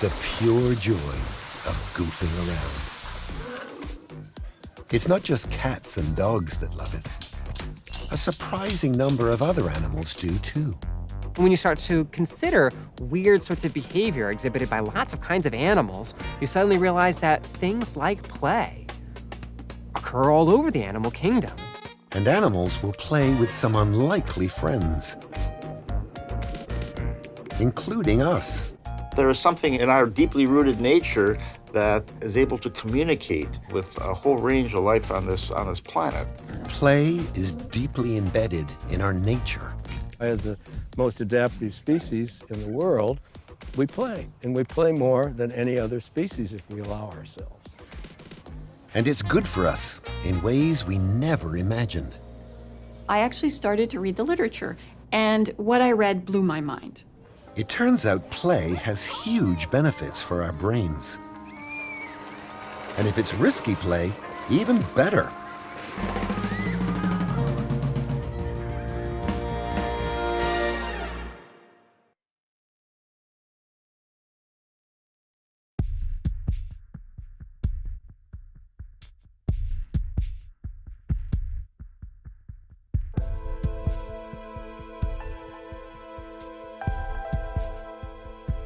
The pure joy of goofing around. It's not just cats and dogs that love it. A surprising number of other animals do too. When you start to consider weird sorts of behavior exhibited by lots of kinds of animals, you suddenly realize that things like play occur all over the animal kingdom. And animals will play with some unlikely friends, including us. There is something in our deeply rooted nature that is able to communicate with a whole range of life on this planet. Play is deeply embedded in our nature. As the most adaptive species in the world, we play, and we play more than any other species if we allow ourselves. And it's good for us in ways we never imagined. I actually started to read the literature, and what I read blew my mind. It turns out play has huge benefits for our brains. And if it's risky play, even better.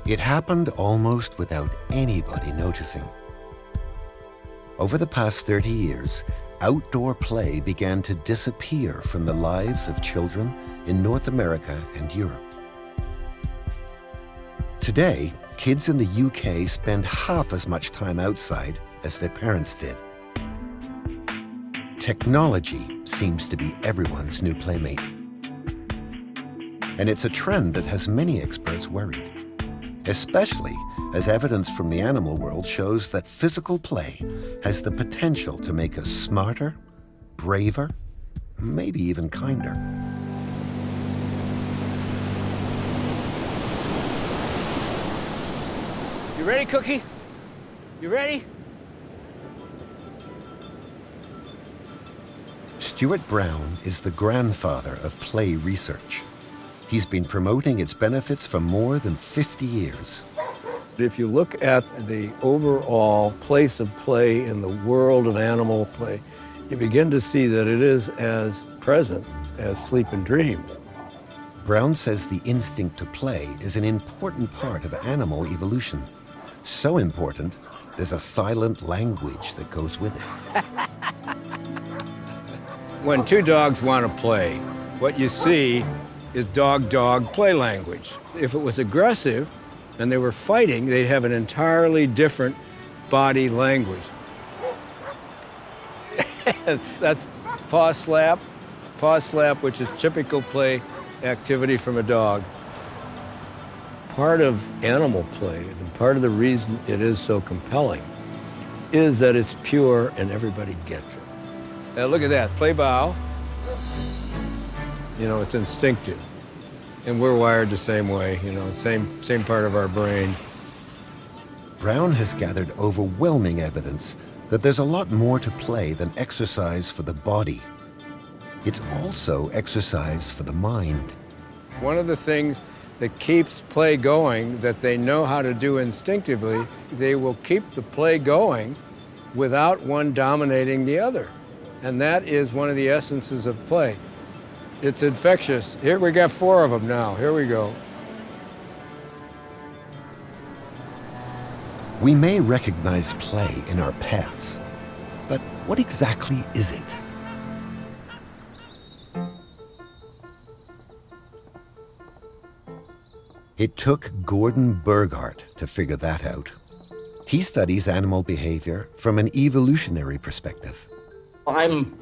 It happened almost without anybody noticing. Over the past 30 years, outdoor play began to disappear from the lives of children in North America and Europe. Today, kids in the UK spend half as much time outside as their parents did. Technology seems to be everyone's new playmate. And it's a trend that has many experts worried, especially as evidence from the animal world shows that physical play has the potential to make us smarter, braver, maybe even kinder. You ready, Cookie? You ready? Stuart Brown is the grandfather of play research. He's been promoting its benefits for more than 50 years. If you look at the overall place of play in the world of animal play, you begin to see that it is as present as sleep and dreams. Brown says the instinct to play is an important part of animal evolution. So important, there's a silent language that goes with it. When two dogs want to play, what you see is dog-dog play language. If it was aggressive and they were fighting, they'd have an entirely different body language. That's paw slap, which is typical play activity from a dog. Part of animal play, and part of the reason it is so compelling, is that it's pure and everybody gets it. Now look at that, play bow. You know, it's instinctive. And we're wired the same way, you know, same part of our brain. Brown has gathered overwhelming evidence that there's a lot more to play than exercise for the body. It's also exercise for the mind. One of the things that keeps play going, that they know how to do instinctively, they will keep the play going without one dominating the other. And that is one of the essences of play. It's infectious. Here we got 4 of them now. Here we go. We may recognize play in our pets, but what exactly is it? It took Gordon Burghardt to figure that out. He studies animal behavior from an evolutionary perspective. I'm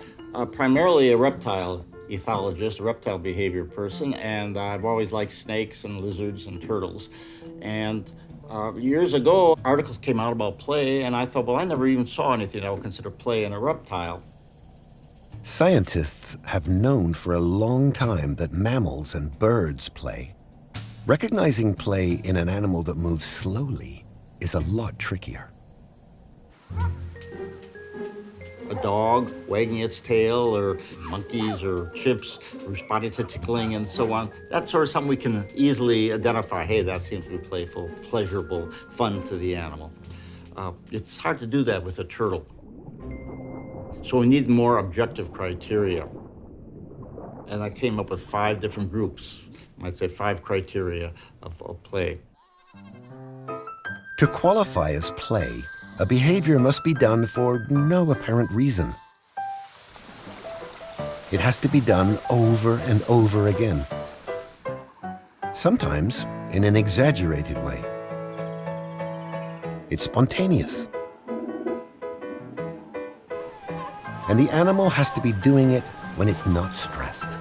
primarily a reptile ethologist, a reptile behavior person, and I've always liked snakes and lizards and turtles. And years ago, articles came out about play, and I thought, well, I never even saw anything I would consider play in a reptile. Scientists have known for a long time that mammals and birds play. Recognizing play in an animal that moves slowly is a lot trickier. a dog wagging its tail, or monkeys or chimps responding to tickling and so on. That's sort of something we can easily identify. Hey, that seems to be playful, pleasurable, fun to the animal. It's hard to do that with a turtle. So we need more objective criteria. And I came up with 5 different groups. I might say 5 criteria of play. To qualify as play, a behavior must be done for no apparent reason. It has to be done over and over again, sometimes in an exaggerated way. It's spontaneous. And the animal has to be doing it when it's not stressed.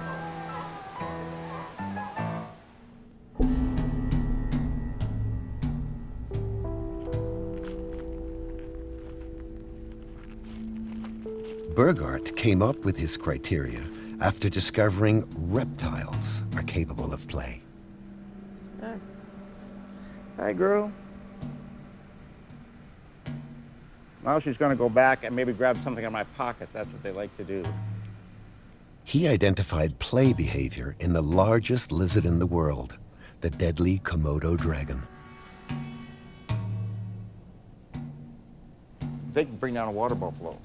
Burghardt came up with his criteria after discovering reptiles are capable of play. Hi, girl. Now she's going to go back and maybe grab something in my pocket. That's what they like to do. He identified play behavior in the largest lizard in the world, the deadly Komodo dragon. They can bring down a water buffalo.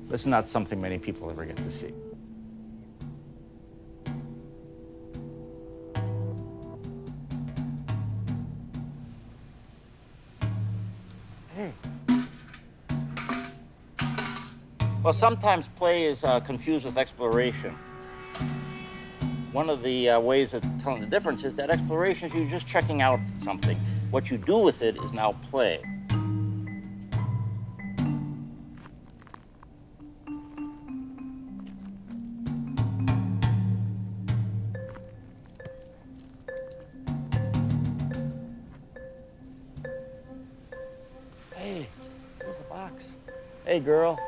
This is not something many people ever get to see. Hey. Well, sometimes play is confused with exploration. One of the ways of telling the difference is that exploration is you just checking out something. What you do with it is now play. Hey, here's a box. Hey, girl.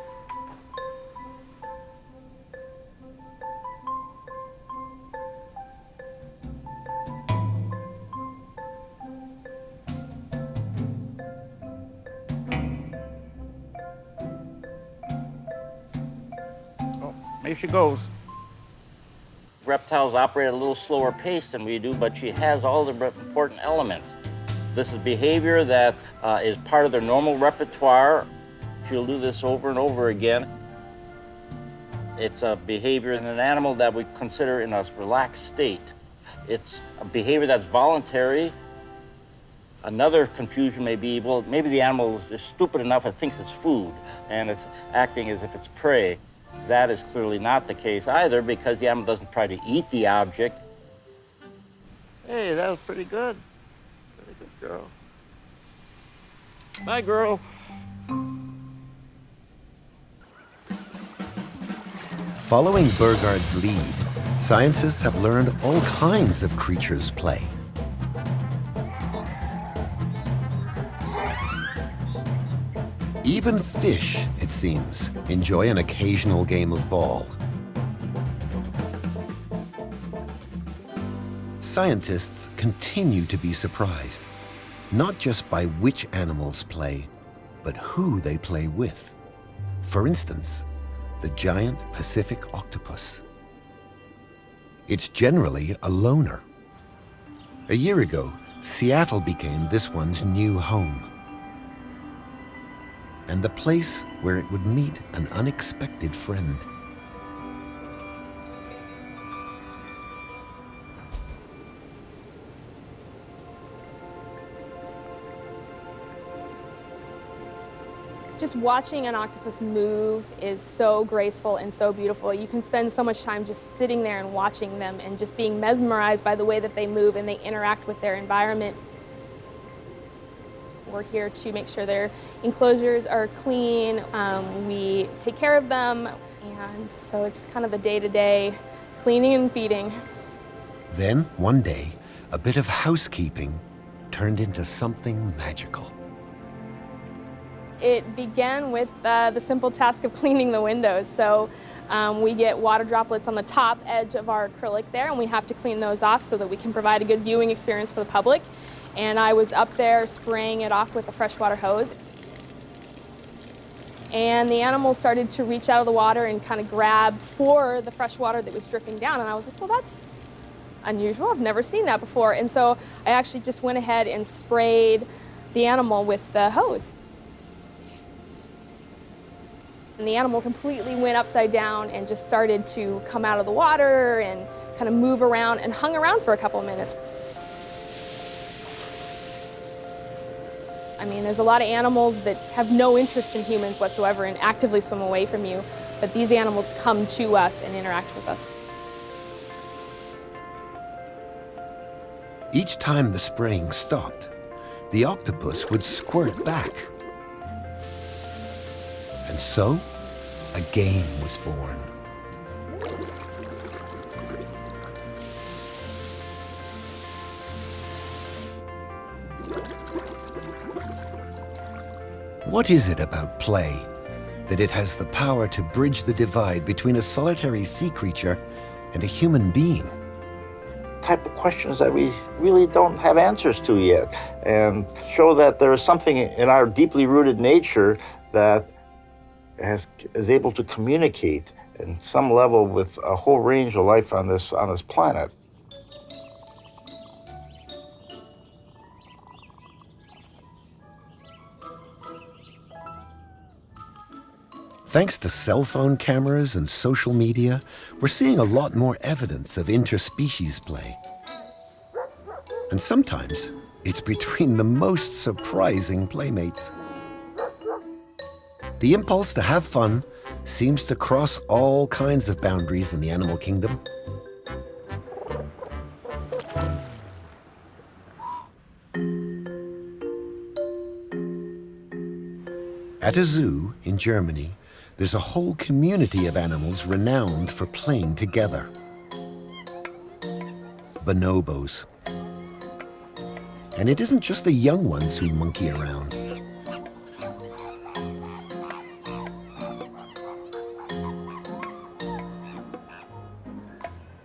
Oh, there she goes. Reptiles operate at a little slower pace than we do, but she has all the important elements. This is behavior that is part of their normal repertoire. She'll do this over and over again. It's a behavior in an animal that we consider in a relaxed state. It's a behavior that's voluntary. Another confusion may be, well, maybe the animal is stupid enough it thinks it's food and it's acting as if it's prey. That is clearly not the case either, because the animal doesn't try to eat the object. Hey, that was pretty good. Pretty good girl. Bye, girl. Following Burghardt's lead, scientists have learned all kinds of creatures play. Even fish, it seems, enjoy an occasional game of ball. Scientists continue to be surprised, not just by which animals play, but who they play with. For instance, the giant Pacific octopus. It's generally a loner. A year ago, Seattle became this one's new home, and the place where it would meet an unexpected friend. Just watching an octopus move is so graceful and so beautiful. You can spend so much time just sitting there and watching them and just being mesmerized by the way that they move and they interact with their environment. We're here to make sure their enclosures are clean, we take care of them, and so it's kind of the day-to-day cleaning and feeding. Then, one day, a bit of housekeeping turned into something magical. It began with the simple task of cleaning the windows. So We get water droplets on the top edge of our acrylic there, and we have to clean those off so that we can provide a good viewing experience for the public. And I was up there spraying it off with a freshwater hose. And the animals started to reach out of the water and kind of grab for the fresh water that was dripping down. And I was like, well, that's unusual. I've never seen that before. And so I actually just went ahead and sprayed the animal with the hose. And the animal completely went upside down and just started to come out of the water and kind of move around and hung around for a couple of minutes. I mean, there's a lot of animals that have no interest in humans whatsoever and actively swim away from you, but these animals come to us and interact with us. Each time the spraying stopped, the octopus would squirt back. And so, a game was born. What is it about play that it has the power to bridge the divide between a solitary sea creature and a human being? Type of questions that we really don't have answers to yet, and show that there is something in our deeply rooted nature that is able to communicate in some level with a whole range of life on this planet. Thanks to cell phone cameras and social media, we're seeing a lot more evidence of interspecies play. And sometimes it's between the most surprising playmates. The impulse to have fun seems to cross all kinds of boundaries in the animal kingdom. At a zoo in Germany, there's a whole community of animals renowned for playing together. Bonobos. And it isn't just the young ones who monkey around.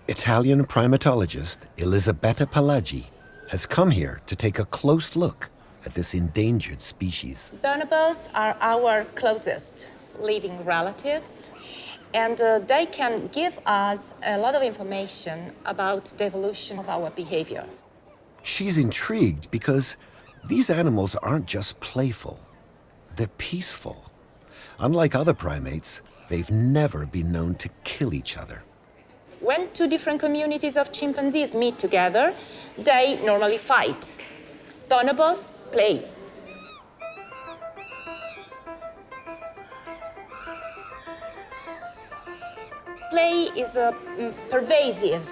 Italian primatologist Elisabetta Palagi has come here to take a close look at this endangered species. Bonobos are our closest living relatives, and they can give us a lot of information about the evolution of our behavior. She's intrigued because these animals aren't just playful, they're peaceful. Unlike other primates, they've never been known to kill each other. When two different communities of chimpanzees meet together, they normally fight. Bonobos play. Play is pervasive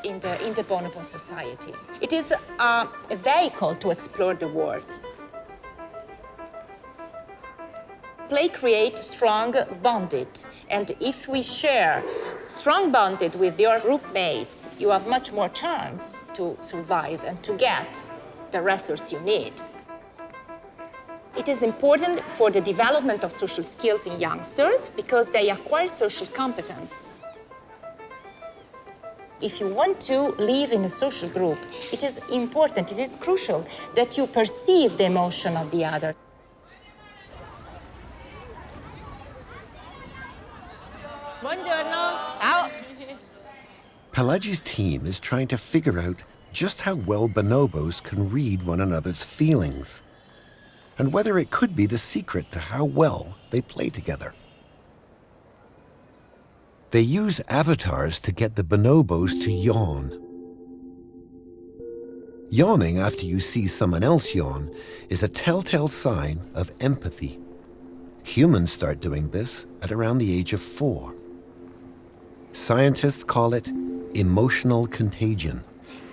in the bonobo society. It is a vehicle to explore the world. Play creates strong bonded, and if we share strong bonded with your group mates, you have much more chance to survive and to get the resource you need. It is important for the development of social skills in youngsters because they acquire social competence. If you want to live in a social group, it is important, it is crucial that you perceive the emotion of the other. Buongiorno. Ciao. Pelagi's team is trying to figure out just how well bonobos can read one another's feelings, and whether it could be the secret to how well they play together. They use avatars to get the bonobos to yawn. Yawning after you see someone else yawn is a telltale sign of empathy. Humans start doing this at around the age of 4. Scientists call it emotional contagion.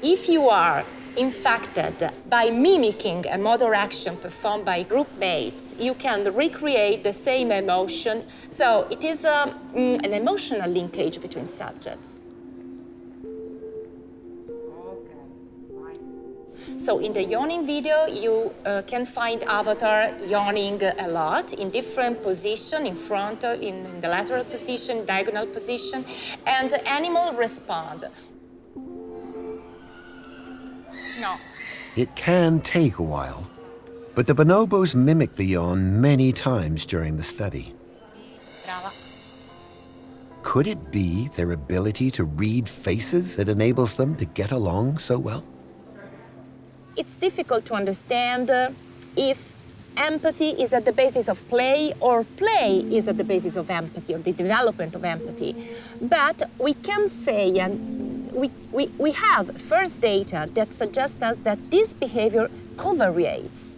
If you are infected by mimicking a motor action performed by group mates, you can recreate the same emotion. So it is an emotional linkage between subjects. So in the yawning video, you can find avatar yawning a lot in different position, in front, in the lateral position, diagonal position, and the animal respond. No. It can take a while, but the bonobos mimic the yawn many times during the study. Brava. Could it be their ability to read faces that enables them to get along so well? It's difficult to understand if empathy is at the basis of play or play is at the basis of empathy or the development of empathy. But we can say, and we have first data that suggests us that this behavior covariates.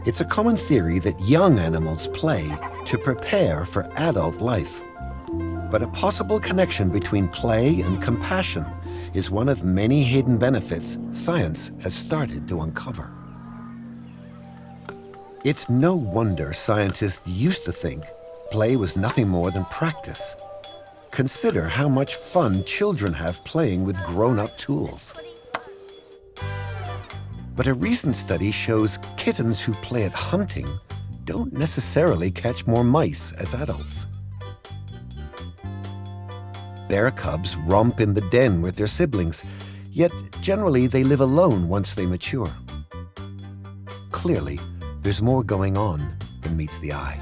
It's a common theory that young animals play to prepare for adult life. But a possible connection between play and compassion is one of many hidden benefits science has started to uncover. It's no wonder scientists used to think play was nothing more than practice. Consider how much fun children have playing with grown-up tools. But a recent study shows kittens who play at hunting don't necessarily catch more mice as adults. Bear cubs romp in the den with their siblings, yet generally they live alone once they mature. Clearly, there's more going on than meets the eye.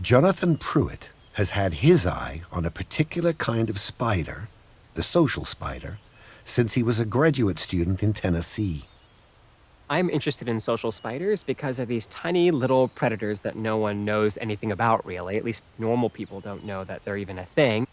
Jonathan Pruitt has had his eye on a particular kind of spider, the social spider, since he was a graduate student in Tennessee. I'm interested in social spiders because they're these tiny little predators that no one knows anything about, really. At least normal people don't know that they're even a thing.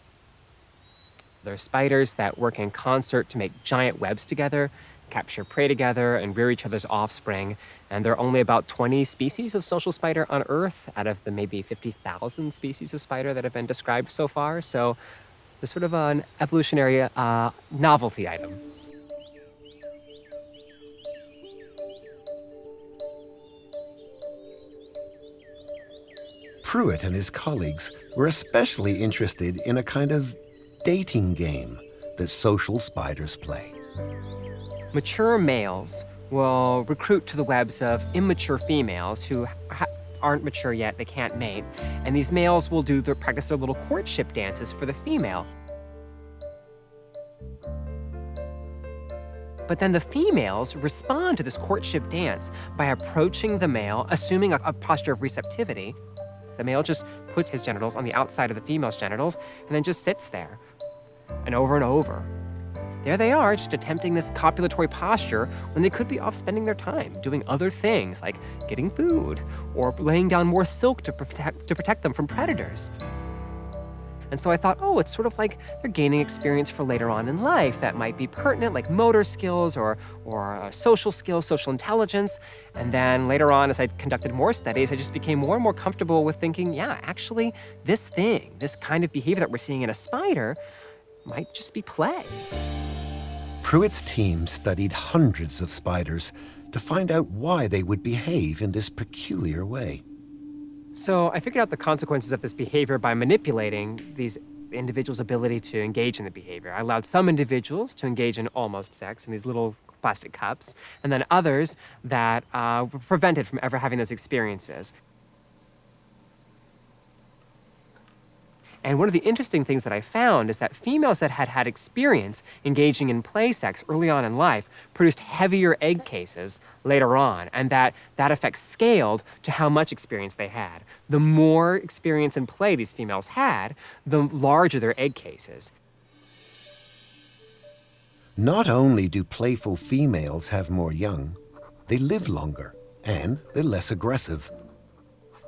They're spiders that work in concert to make giant webs together, capture prey together, and rear each other's offspring. And there are only about 20 species of social spider on Earth out of the maybe 50,000 species of spider that have been described so far. So there's sort of an evolutionary novelty item. Pruitt and his colleagues were especially interested in a kind of dating game that social spiders play. Mature males will recruit to the webs of immature females who aren't mature yet, they can't mate, and these males will practice their little courtship dances for the female. But then the females respond to this courtship dance by approaching the male, assuming a posture of receptivity. The male just puts his genitals on the outside of the female's genitals and then just sits there. And over. There they are, just attempting this copulatory posture when they could be off spending their time doing other things like getting food or laying down more silk to protect them from predators. And so I thought, oh, it's sort of like they're gaining experience for later on in life that might be pertinent, like motor skills or social skills, social intelligence. And then later on, as I conducted more studies, I just became more and more comfortable with thinking, yeah, actually, this kind of behavior that we're seeing in a spider might just be play. Pruitt's team studied hundreds of spiders to find out why they would behave in this peculiar way. So I figured out the consequences of this behavior by manipulating these individuals' ability to engage in the behavior. I allowed some individuals to engage in almost sex in these little plastic cups, and then others that were prevented from ever having those experiences. And one of the interesting things that I found is that females that had had experience engaging in play sex early on in life produced heavier egg cases later on, and that effect scaled to how much experience they had. The more experience in play these females had, the larger their egg cases. Not only do playful females have more young, they live longer and they're less aggressive.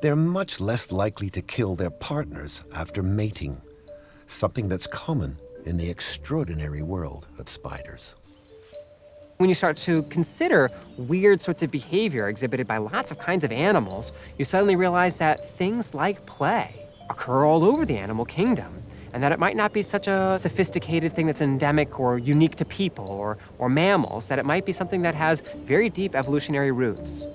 They're much less likely to kill their partners after mating, something that's common in the extraordinary world of spiders. When you start to consider weird sorts of behavior exhibited by lots of kinds of animals, you suddenly realize that things like play occur all over the animal kingdom, and that it might not be such a sophisticated thing that's endemic or unique to people or mammals, that it might be something that has very deep evolutionary roots.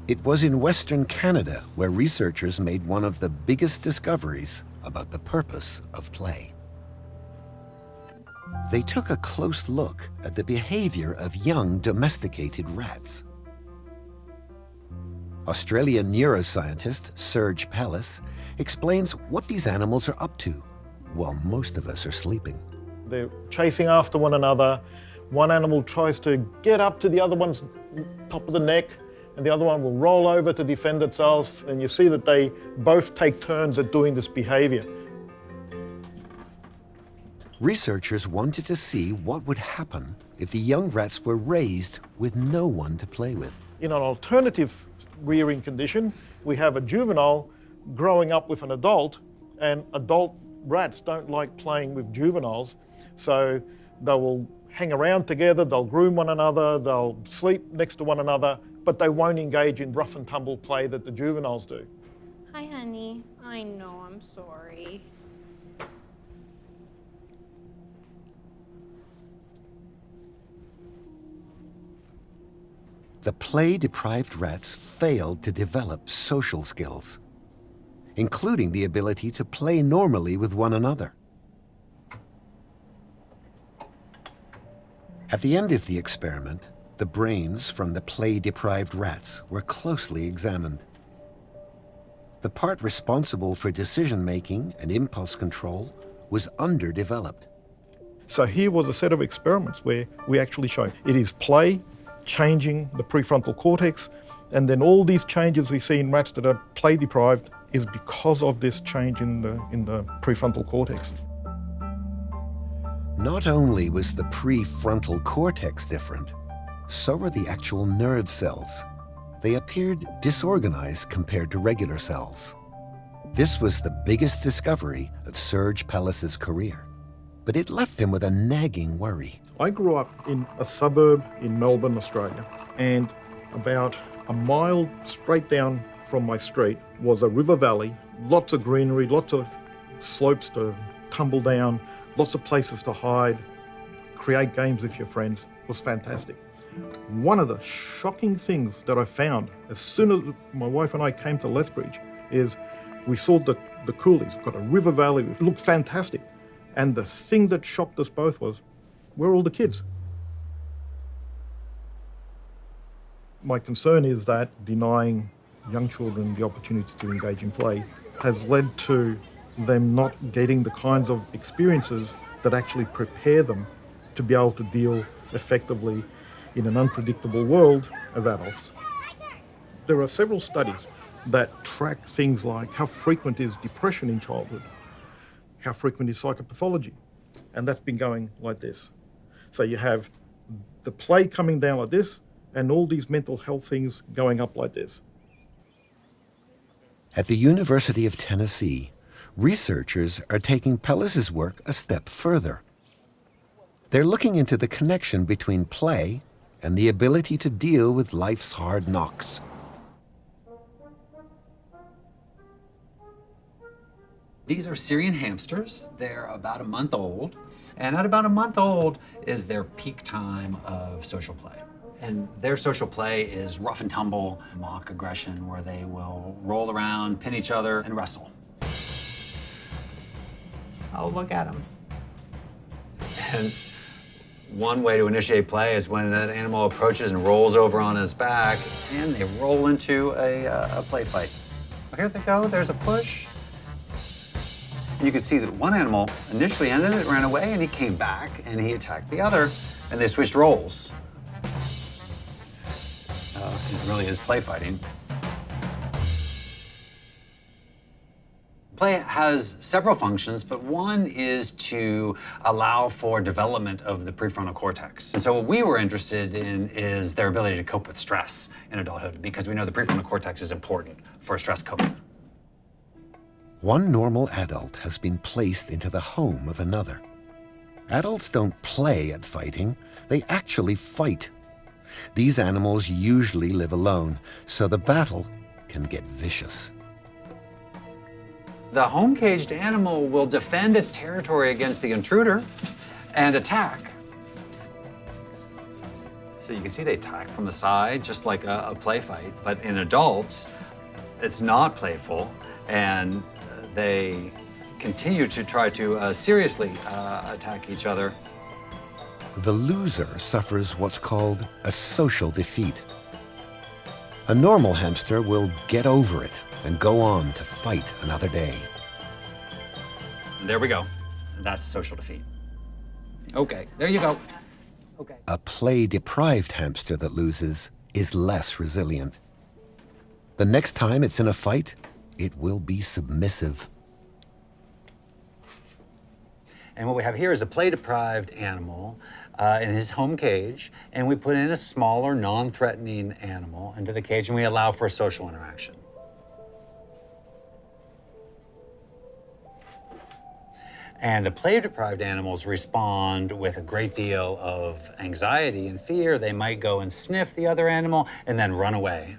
It was in Western Canada where researchers made one of the biggest discoveries about the purpose of play. They took a close look at the behavior of young domesticated rats. Australian neuroscientist Serge Pellis explains what these animals are up to while most of us are sleeping. They're chasing after one another. One animal tries to get up to the other one's top of the neck, and the other one will roll over to defend itself, and you see that they both take turns at doing this behavior. Researchers wanted to see what would happen if the young rats were raised with no one to play with. In an alternative rearing condition, we have a juvenile growing up with an adult, and adult rats don't like playing with juveniles, so they will hang around together, they'll groom one another, they'll sleep next to one another, but they won't engage in rough and tumble play that the juveniles do. Hi, honey. I know, I'm sorry. The play-deprived rats failed to develop social skills, including the ability to play normally with one another. At the end of the experiment, the brains from the play-deprived rats were closely examined. The part responsible for decision-making and impulse control was underdeveloped. So here was a set of experiments where we actually showed it is play changing the prefrontal cortex, and then all these changes we see in rats that are play deprived is because of this change in the prefrontal cortex. Not only was the prefrontal cortex different, so were the actual nerve cells. They appeared disorganized compared to regular cells. This was the biggest discovery of Serge Pellis's career, but it left him with a nagging worry. I grew up in a suburb in Melbourne, Australia, and about a mile straight down from my street was a river valley, lots of greenery, lots of slopes to tumble down, lots of places to hide, create games with your friends. It was fantastic. One of the shocking things that I found as soon as my wife and I came to Lethbridge is we saw the coulees, got a river valley, it looked fantastic. And the thing that shocked us both was, where are all the kids? My concern is that denying young children the opportunity to engage in play has led to them not getting the kinds of experiences that actually prepare them to be able to deal effectively in an unpredictable world as adults. There are several studies that track things like how frequent is depression in childhood, how frequent is psychopathology, and that's been going like this. So you have the play coming down like this, and all these mental health things going up like this. At the University of Tennessee, researchers are taking Pellis's work a step further. They're looking into the connection between play and the ability to deal with life's hard knocks. These are Syrian hamsters. They're about a month old. And at about a month old is their peak time of social play. And their social play is rough and tumble, mock aggression, where they will roll around, pin each other, and wrestle. Oh, look at them. And one way to initiate play is when that animal approaches and rolls over on his back, and they roll into a play fight. Oh, here they go, there's a push. And you can see that one animal initially ended it, ran away, and he came back and he attacked the other, and they switched roles. It really is play fighting. Play has several functions, but one is to allow for development of the prefrontal cortex. And so what we were interested in is their ability to cope with stress in adulthood, because we know the prefrontal cortex is important for stress coping. One normal adult has been placed into the home of another. Adults don't play at fighting, they actually fight. These animals usually live alone, so the battle can get vicious. The home-caged animal will defend its territory against the intruder and attack. So you can see they attack from the side, just like a play fight. But in adults, it's not playful, and they continue to try to seriously attack each other. The loser suffers what's called a social defeat. A normal hamster will get over it and go on to fight another day. There we go. That's social defeat. Okay, there you go. Okay. A play-deprived hamster that loses is less resilient. The next time it's in a fight, it will be submissive. And what we have here is a play-deprived animal in his home cage, and we put in a smaller, non-threatening animal into the cage, and we allow for social interaction. And the play-deprived animals respond with a great deal of anxiety and fear. They might go and sniff the other animal and then run away.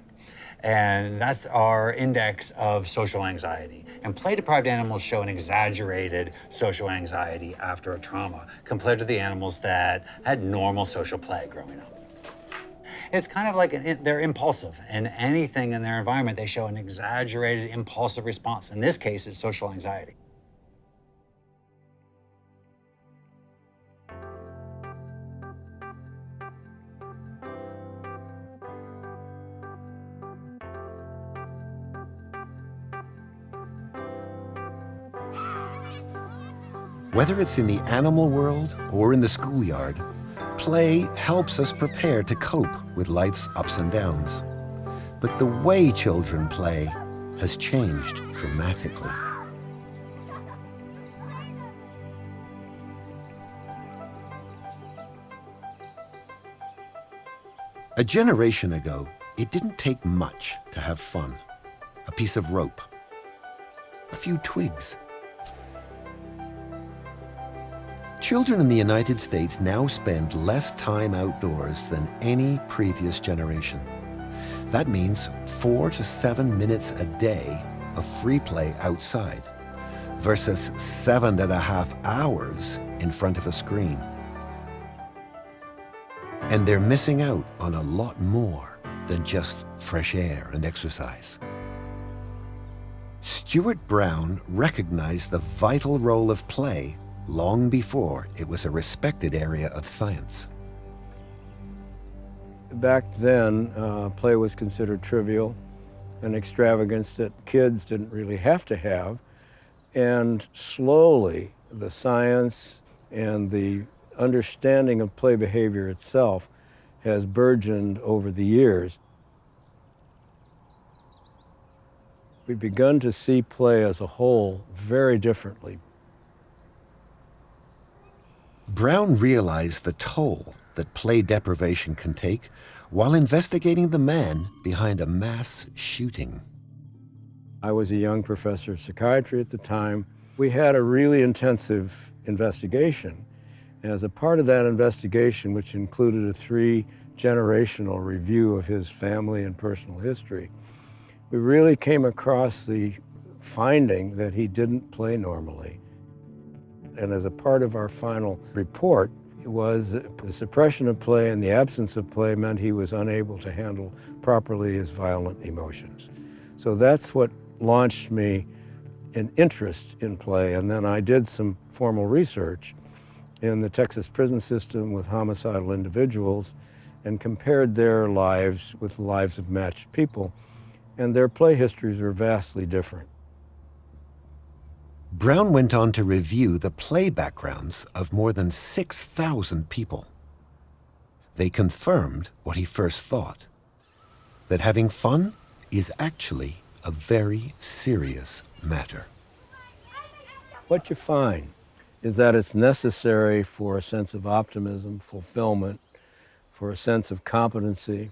And that's our index of social anxiety. And play-deprived animals show an exaggerated social anxiety after a trauma compared to the animals that had normal social play growing up. It's kind of like they're impulsive, and anything in their environment, they show an exaggerated impulsive response. In this case, it's social anxiety. Whether it's in the animal world or in the schoolyard, play helps us prepare to cope with life's ups and downs. But the way children play has changed dramatically. A generation ago, it didn't take much to have fun. A piece of rope, a few twigs. Children in the United States now spend less time outdoors than any previous generation. That means 4 to 7 minutes a day of free play outside versus 7.5 hours in front of a screen. And they're missing out on a lot more than just fresh air and exercise. Stuart Brown recognized the vital role of play long before it was a respected area of science. Back then, play was considered trivial, an extravagance that kids didn't really have to have. And slowly, the science and the understanding of play behavior itself has burgeoned over the years. We've begun to see play as a whole very differently. Brown realized the toll that play deprivation can take while investigating the man behind a mass shooting. I was a young professor of psychiatry at the time. We had a really intensive investigation. As a part of that investigation, which included a 3-generational review of his family and personal history, we really came across the finding that he didn't play normally. And as a part of our final report, it was the suppression of play and the absence of play meant he was unable to handle properly his violent emotions. So that's what launched me an interest in play. And then I did some formal research in the Texas prison system with homicidal individuals and compared their lives with the lives of matched people. And their play histories were vastly different. Brown went on to review the play backgrounds of more than 6,000 people. They confirmed what he first thought, that having fun is actually a very serious matter. What you find is that it's necessary for a sense of optimism, fulfillment, for a sense of competency,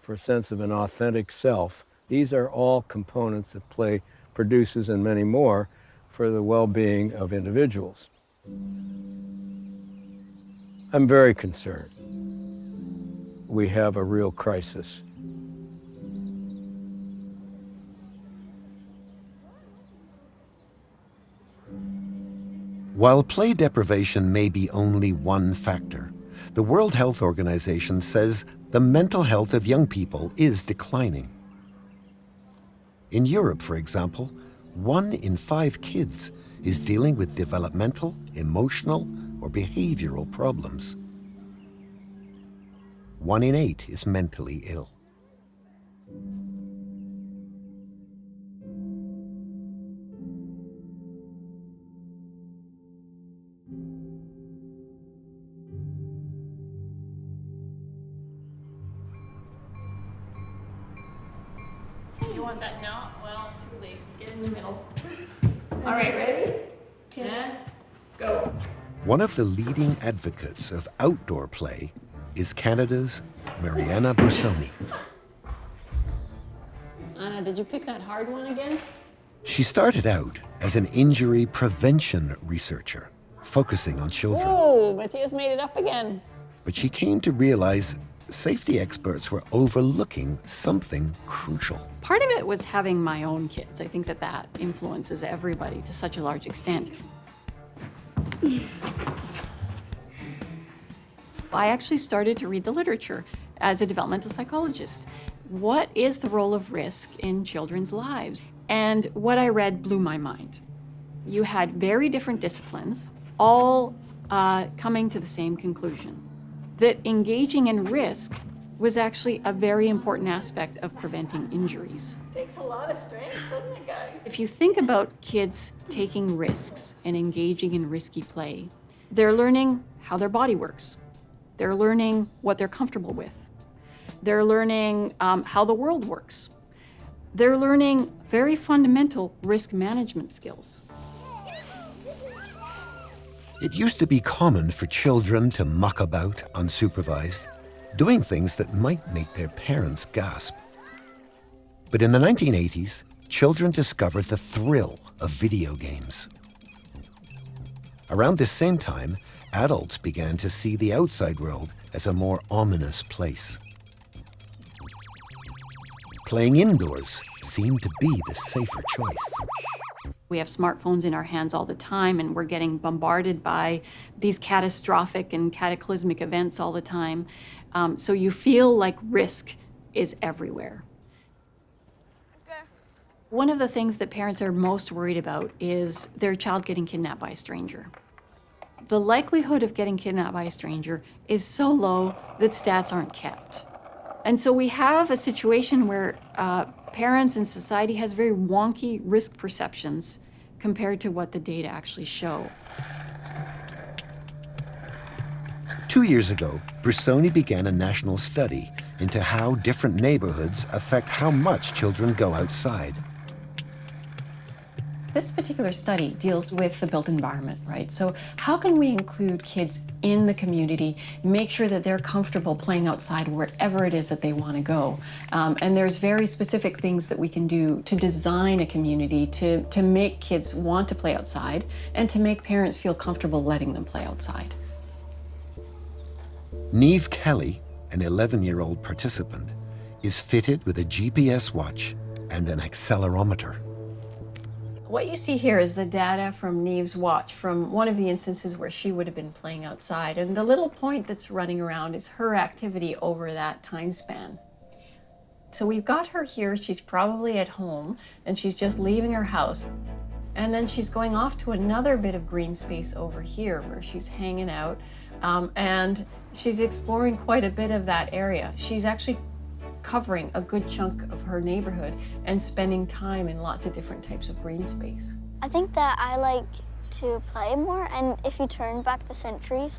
for a sense of an authentic self. These are all components that play produces and many more for the well-being of individuals. I'm very concerned. We have a real crisis. While play deprivation may be only one factor, the World Health Organization says the mental health of young people is declining. In Europe, for example, 1 in 5 kids is dealing with developmental, emotional, or behavioral problems. 1 in 8 is mentally ill. You want that now? Well, too late. Get in the middle. All right, ready? 10, go. One of the leading advocates of outdoor play is Canada's Mariana Brusoni. Anna, did you pick that hard one again? She started out as an injury prevention researcher, focusing on children. Oh, Matthias made it up again. But she came to realize safety experts were overlooking something crucial. Part of it was having my own kids. I think that influences everybody to such a large extent. I actually started to read the literature as a developmental psychologist. What is the role of risk in children's lives? And what I read blew my mind. You had very different disciplines, all coming to the same conclusion, that engaging in risk was actually a very important aspect of preventing injuries. Takes a lot of strength, doesn't it, guys? If you think about kids taking risks and engaging in risky play, they're learning how their body works. They're learning what they're comfortable with. They're learning how the world works. They're learning very fundamental risk management skills. It used to be common for children to muck about unsupervised, doing things that might make their parents gasp. But in the 1980s, children discovered the thrill of video games. Around this same time, adults began to see the outside world as a more ominous place. Playing indoors seemed to be the safer choice. We have smartphones in our hands all the time, and we're getting bombarded by these catastrophic and cataclysmic events all the time. So you feel like risk is everywhere. One of the things that parents are most worried about is their child getting kidnapped by a stranger. The likelihood of getting kidnapped by a stranger is so low that stats aren't kept. And so we have a situation where parents and society has very wonky risk perceptions compared to what the data actually show. 2 years ago, Brusoni began a national study into how different neighborhoods affect how much children go outside. This particular study deals with the built environment, right? So how can we include kids in the community, make sure that they're comfortable playing outside wherever it is that they want to go? And there's very specific things that we can do to design a community to make kids want to play outside and to make parents feel comfortable letting them play outside. Niamh Kelly, an 11-year-old participant, is fitted with a GPS watch and an accelerometer. What you see here is the data from Niamh's watch from one of the instances where she would have been playing outside. And the little point that's running around is her activity over that time span. So we've got her here. She's probably at home and she's just leaving her house. And then she's going off to another bit of green space over here where she's hanging out. And she's exploring quite a bit of that area. She's actually covering a good chunk of her neighborhood and spending time in lots of different types of green space. I think that I like to play more, and if you turn back the centuries,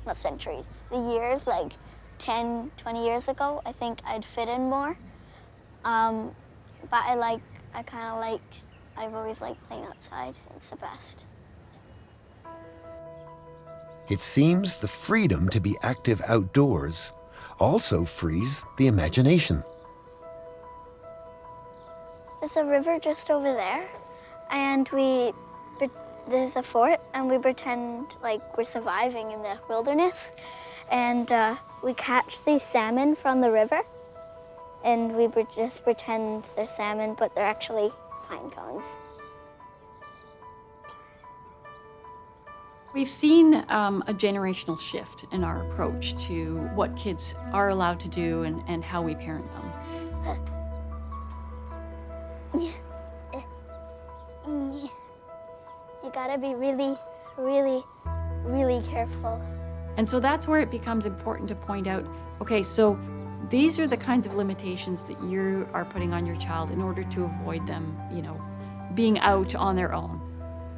not centuries, the years, 10, 20 years ago, I think I'd fit in more. But I've always liked playing outside. It's the best. It seems the freedom to be active outdoors also frees the imagination. There's a river just over there, and there's a fort, and we pretend like we're surviving in the wilderness, and we catch these salmon from the river, and we just pretend they're salmon, but they're actually pine cones. We've seen a generational shift in our approach to what kids are allowed to do and how we parent them. You gotta be really, really, really careful. And so that's where it becomes important to point out, okay, so these are the kinds of limitations that you are putting on your child in order to avoid them, being out on their own.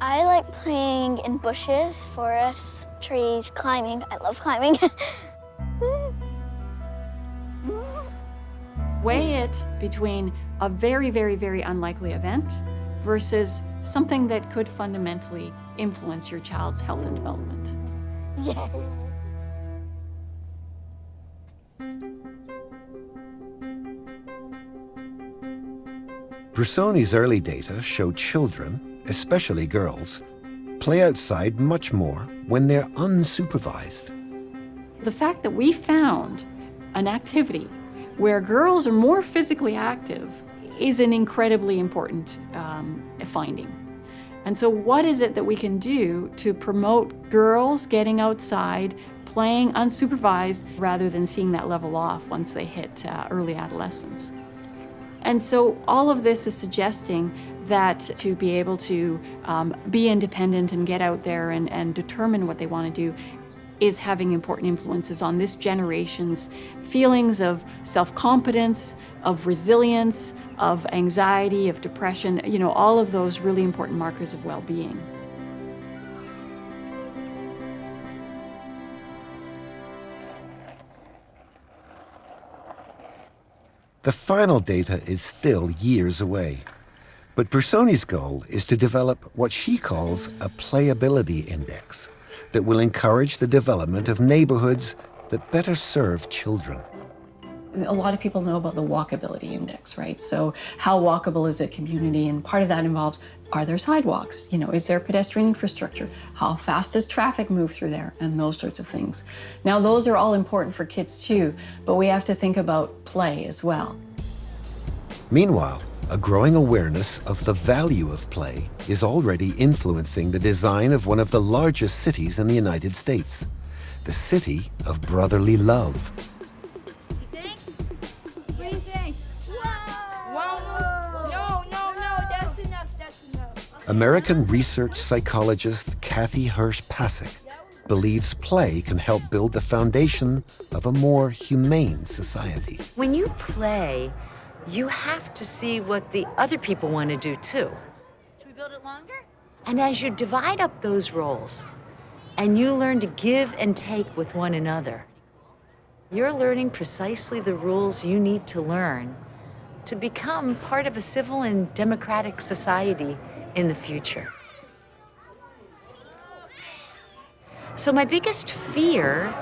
I like playing in bushes, forests, trees, climbing. I love climbing. Weigh it between a very, very, very unlikely event versus something that could fundamentally influence your child's health and development. Yeah. Brusoni's early data show children, especially girls, play outside much more when they're unsupervised. The fact that we found an activity where girls are more physically active is an incredibly important finding. And so what is it that we can do to promote girls getting outside, playing unsupervised, rather than seeing that level off once they hit early adolescence? And so all of this is suggesting that to be able to be independent and get out there and determine what they want to do is having important influences on this generation's feelings of self-competence, of resilience, of anxiety, of depression, all of those really important markers of well-being. The final data is still years away, but Brusoni's goal is to develop what she calls a playability index that will encourage the development of neighborhoods that better serve children. A lot of people know about the walkability index, right? So how walkable is a community? And part of that involves, are there sidewalks? Is there pedestrian infrastructure? How fast does traffic move through there? And those sorts of things. Now, those are all important for kids too, but we have to think about play as well. Meanwhile, a growing awareness of the value of play is already influencing the design of one of the largest cities in the United States, the city of brotherly love. American research psychologist Kathy Hirsch-Pasek believes play can help build the foundation of a more humane society. When you play, you have to see what the other people want to do too. Should we build it longer? And as you divide up those roles and you learn to give and take with one another, you're learning precisely the rules you need to learn to become part of a civil and democratic society in the future. So my biggest fear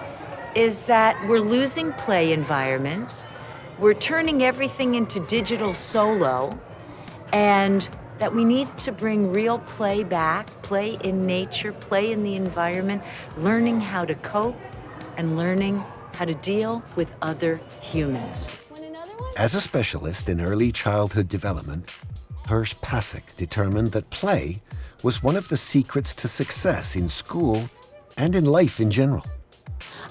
is that we're losing play environments, we're turning everything into digital solo, and that we need to bring real play back, play in nature, play in the environment, learning how to cope and learning how to deal with other humans. As a specialist in early childhood development, Hirsch-Pasek determined that play was one of the secrets to success in school and in life in general.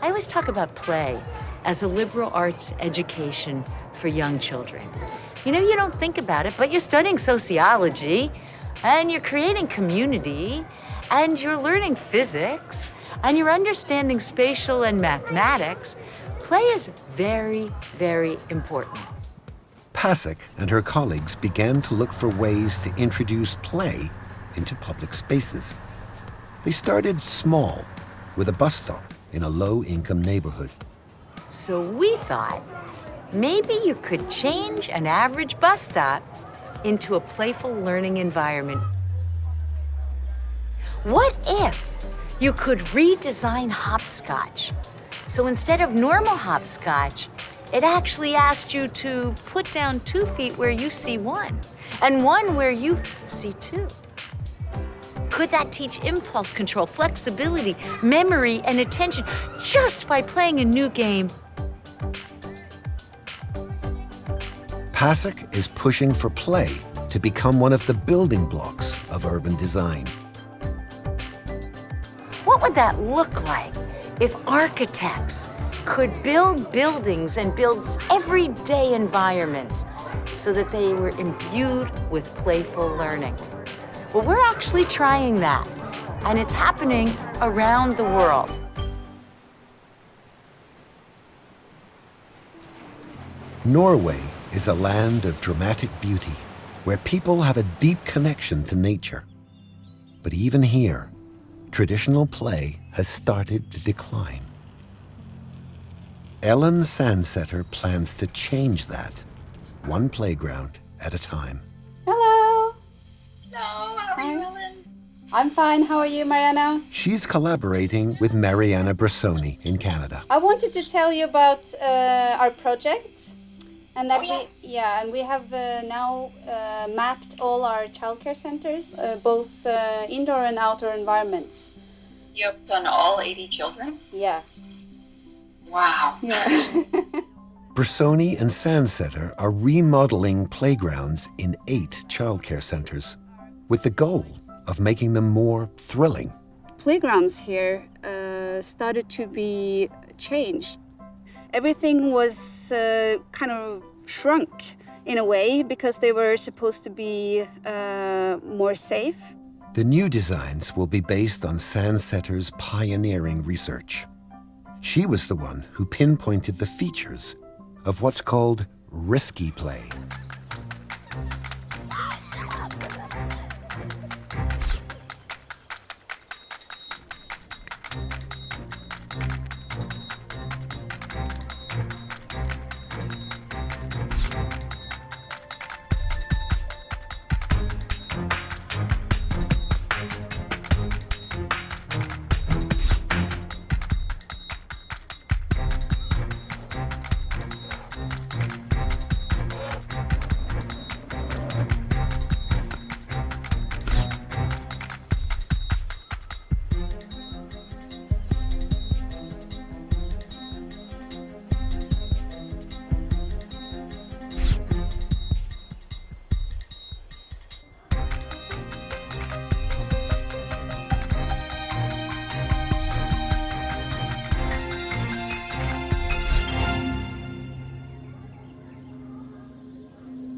I always talk about play as a liberal arts education for young children. You don't think about it, but you're studying sociology, and you're creating community, and you're learning physics, and you're understanding spatial and mathematics. Play is very, very important. Pasek and her colleagues began to look for ways to introduce play into public spaces. They started small, with a bus stop in a low-income neighborhood. So we thought, maybe you could change an average bus stop into a playful learning environment. What if you could redesign hopscotch? So instead of normal hopscotch, it actually asked you to put down 2 feet where you see 1, and 1 where you see 2. Could that teach impulse control, flexibility, memory, and attention just by playing a new game? Pasek is pushing for play to become one of the building blocks of urban design. What what would that look like if architects could build buildings and build everyday environments so that they were imbued with playful learning? Well, we're actually trying that, and it's happening around the world. Norway is a land of dramatic beauty, where people have a deep connection to nature. But even here, traditional play has started to decline. Ellen Sandsetter plans to change that, one playground at a time. Hello. Hello, how are you, Ellen? I'm fine. How are you, Mariana? She's collaborating with Mariana Bressoni in Canada. I wanted to tell you about our project, and that we have now mapped all our childcare centers, both indoor and outdoor environments. You've done all 80 children? Yeah. Wow. Yeah. Bressoni and Sandsetter are remodeling playgrounds in 8 childcare centers with the goal of making them more thrilling. Playgrounds here started to be changed. Everything was kind of shrunk in a way because they were supposed to be more safe. The new designs will be based on Sandsetter's pioneering research. She was the one who pinpointed the features of what's called risky play.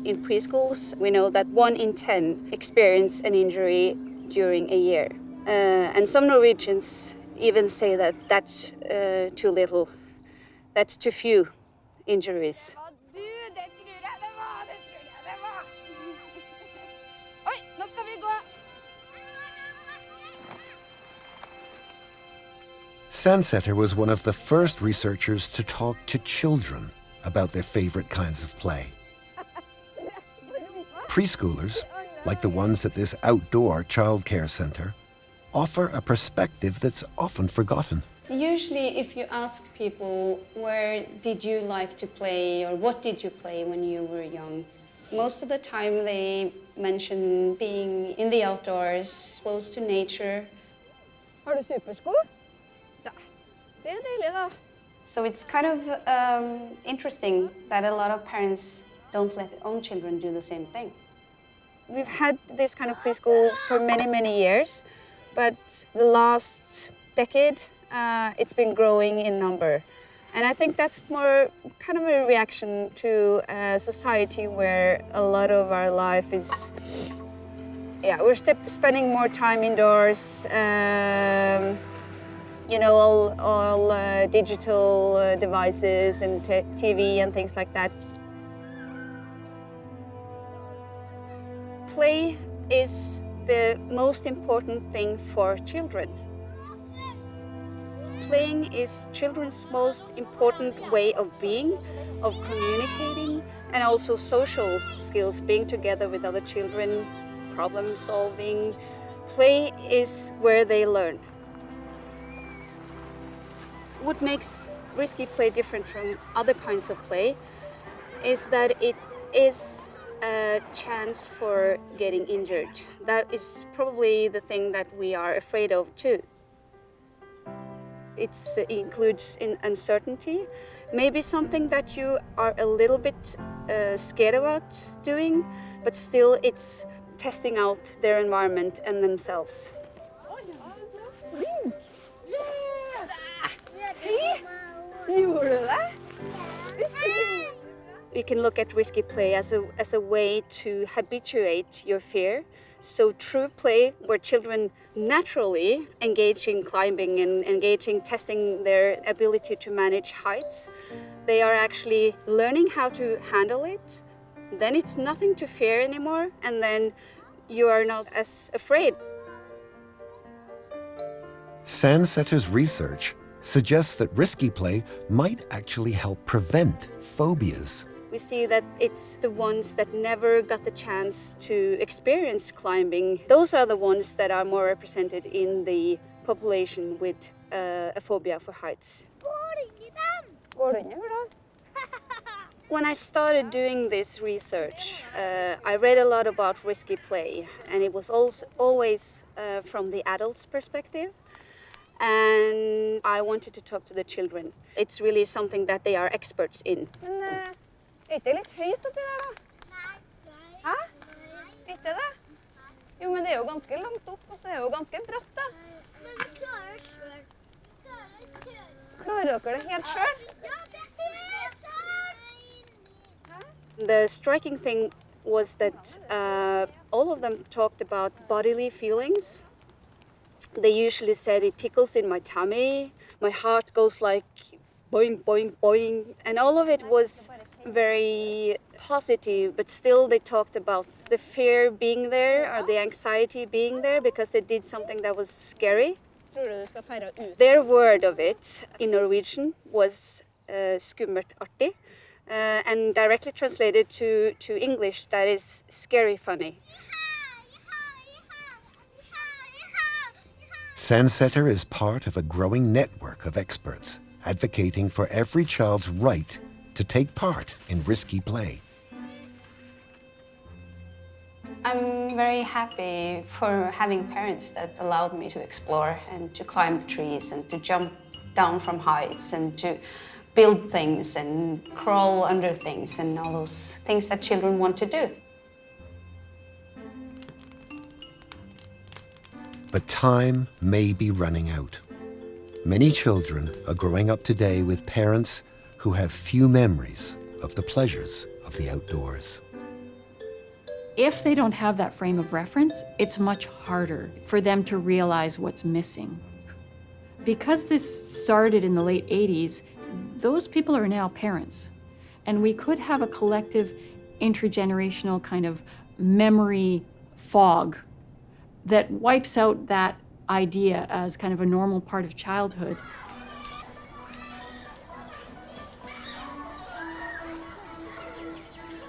In preschools, we know that 1 in 10 experience an injury during a year. And some Norwegians even say that that's too little, that's too few injuries. Sandsetter was one of the first researchers to talk to children about their favorite kinds of play. Preschoolers, like the ones at this outdoor childcare center, offer a perspective that's often forgotten. Usually if you ask people, where did you like to play or what did you play when you were young? Most of the time they mention being in the outdoors, close to nature. Har du supersko? Ja, det deilig da. So it's kind of interesting that a lot of parents don't let their own children do the same thing. We've had this kind of preschool for many, many years, but the last decade, it's been growing in number. And I think that's more kind of a reaction to a society where a lot of our life is, we're spending more time indoors, you know, all digital devices and TV and things like that. Play is the most important thing for children. Playing is children's most important way of being, of communicating, and also social skills, being together with other children, problem solving. Play is where they learn. What makes risky play different from other kinds of play is that it is a chance for getting injured. That is probably the thing that we are afraid of too. It includes uncertainty, maybe something that you are a little bit scared about doing, but still it's testing out their environment and themselves. Gjorde du det? You can look at risky play as a way to habituate your fear. So true play, where children naturally engage in climbing and engage in testing their ability to manage heights, they are actually learning how to handle it. Then it's nothing to fear anymore, and then you are not as afraid. Sandsetter's research suggests that risky play might actually help prevent phobias. We see that it's the ones that never got the chance to experience climbing. Those are the ones that are more represented in the population with a phobia for heights. When I started doing this research, I read a lot about risky play, and it was also always from the adult's perspective. And I wanted to talk to the children. It's really something that they are experts in. Er ikke litt høyt oppi der, da? Hæ? Ikke det? Jo, men det er jo ganske langt opp, og så er det jo ganske bratt, da. Men vi klarer det selv. Klarer dere det helt selv? Ja, det er helt selv! The striking thing was that all of them talked about bodily feelings. They usually said it tickles in my tummy, my heart goes like boing, boing, boing, and all of it was very positive, but still they talked about the fear being there or the anxiety being there because they did something that was scary. Their word of it in Norwegian was skummelt artig, and directly translated to English, that is scary funny. Sandsetter is part of a growing network of experts advocating for every child's right to take part in risky play. I'm very happy for having parents that allowed me to explore and to climb trees and to jump down from heights and to build things and crawl under things and all those things that children want to do. But time may be running out. Many children are growing up today with parents who have few memories of the pleasures of the outdoors. If they don't have that frame of reference, it's much harder for them to realize what's missing. Because this started in the late 80s, those people are now parents. And we could have a collective intergenerational kind of memory fog that wipes out that idea as kind of a normal part of childhood.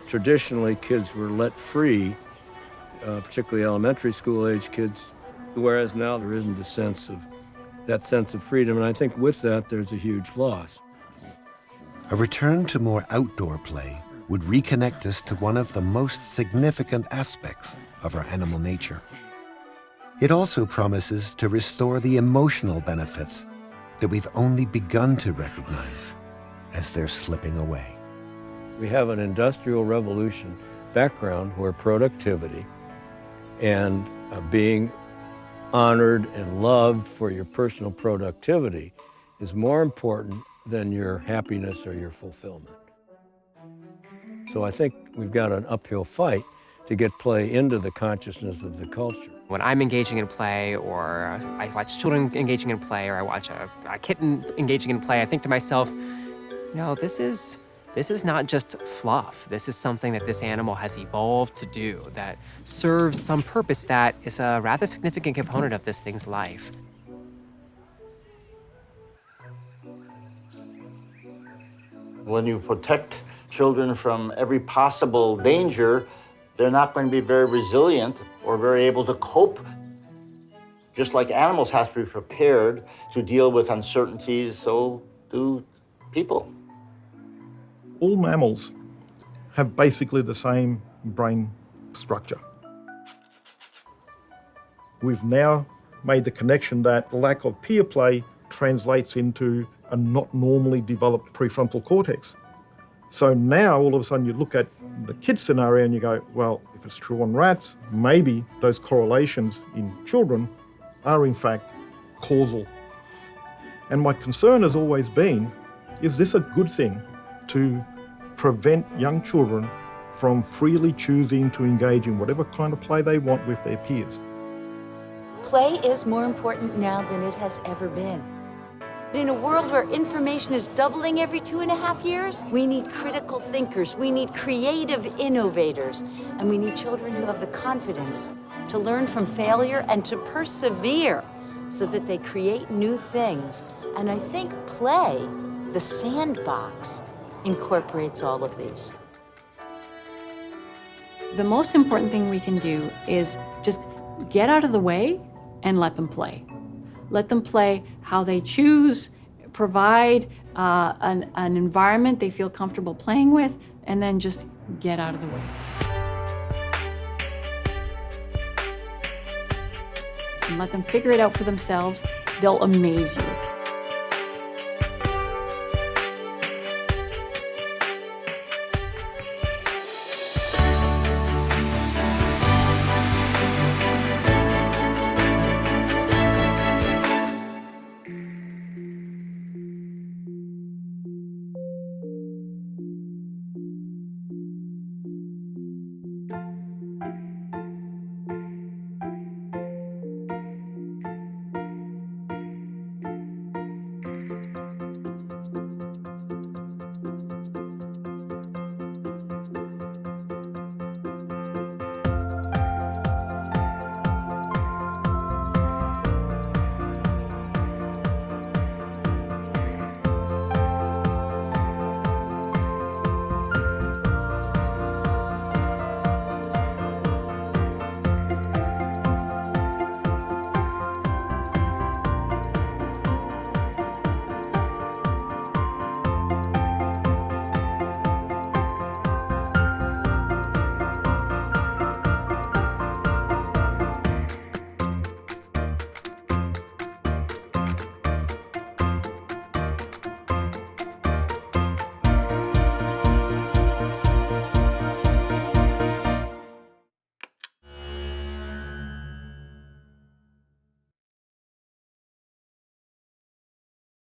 Traditionally, kids were let free, particularly elementary school age kids, whereas now there isn't that sense of freedom, and I think with that there's a huge loss. A return to more outdoor play would reconnect us to one of the most significant aspects of our animal nature. It also promises to restore the emotional benefits that we've only begun to recognize as they're slipping away. We have an industrial revolution background where productivity and being honored and loved for your personal productivity is more important than your happiness or your fulfillment. So I think we've got an uphill fight to get play into the consciousness of the culture. When I'm engaging in play, or I watch children engaging in play, or I watch a kitten engaging in play, I think to myself, you know, this is not just fluff. This is something that this animal has evolved to do that serves some purpose that is a rather significant component of this thing's life. When you protect children from every possible danger, they're not going to be very resilient or very able to cope. Just like animals have to be prepared to deal with uncertainties, so do people. All mammals have basically the same brain structure. We've now made the connection that lack of peer play translates into a not normally developed prefrontal cortex. So now all of a sudden you look at the kid scenario and you go, well, if it's true on rats, maybe those correlations in children are in fact causal. And my concern has always been Is this a good thing to prevent young children from freely choosing to engage in whatever kind of play they want with their peers? Play is more important now than it has ever been. In a world where information is doubling every 2.5 years, we need critical thinkers, we need creative innovators, and we need children who have the confidence to learn from failure and to persevere so that they create new things. And I think play, the sandbox, incorporates all of these. The most important thing we can do is just get out of the way and let them play. Let them play how they choose, provide an environment they feel comfortable playing with, and then just get out of the way. And let them figure it out for themselves. They'll amaze you.